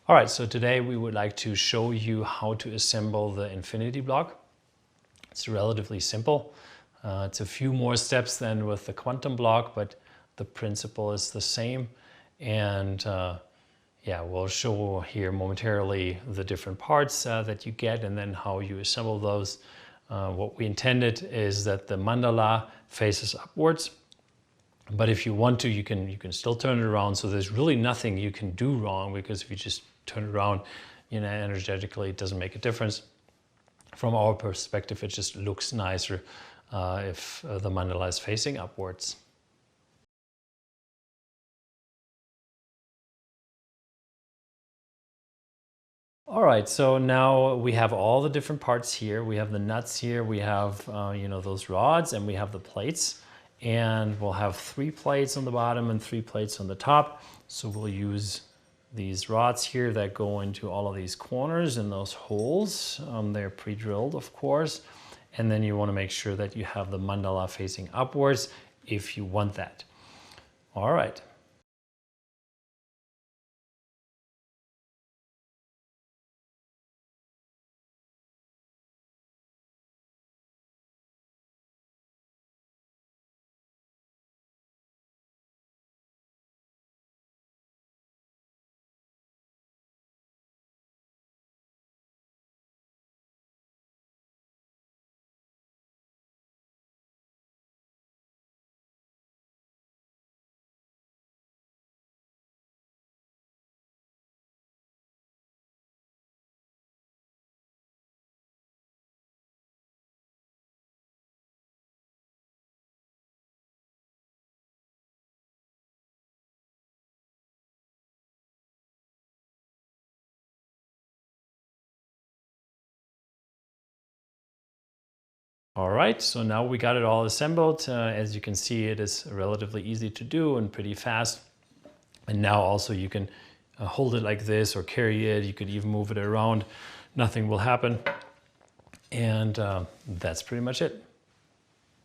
All right, so today we would like to show you how to assemble the Infinity Bloc. It's relatively simple. It's a few more steps than with the quantum block, but the principle is the same. And yeah, we'll show here momentarily the different parts that you get and then how you assemble those. What we intended is that the mandala faces upwards. But if you want to, you can still turn it around. So there's really nothing you can do wrong, because if you just turn it around, energetically, it doesn't make a difference. From our perspective, it just looks nicer if the mandala is facing upwards. All right, so now we have all the different parts here. We have the nuts here, we have those rods, and we have the plates. And we'll have 3 plates on the bottom and 3 plates on the top. So we'll use these rods here that go into all of these corners and those holes. They're pre-drilled, of course. And then you want to make sure that you have the mandala facing upwards if you want that. All right. All right, so now we got it all assembled. As you can see, it is relatively easy to do and pretty fast. And now also you can hold it like this or carry it. You could even move it around. Nothing will happen. And that's pretty much it.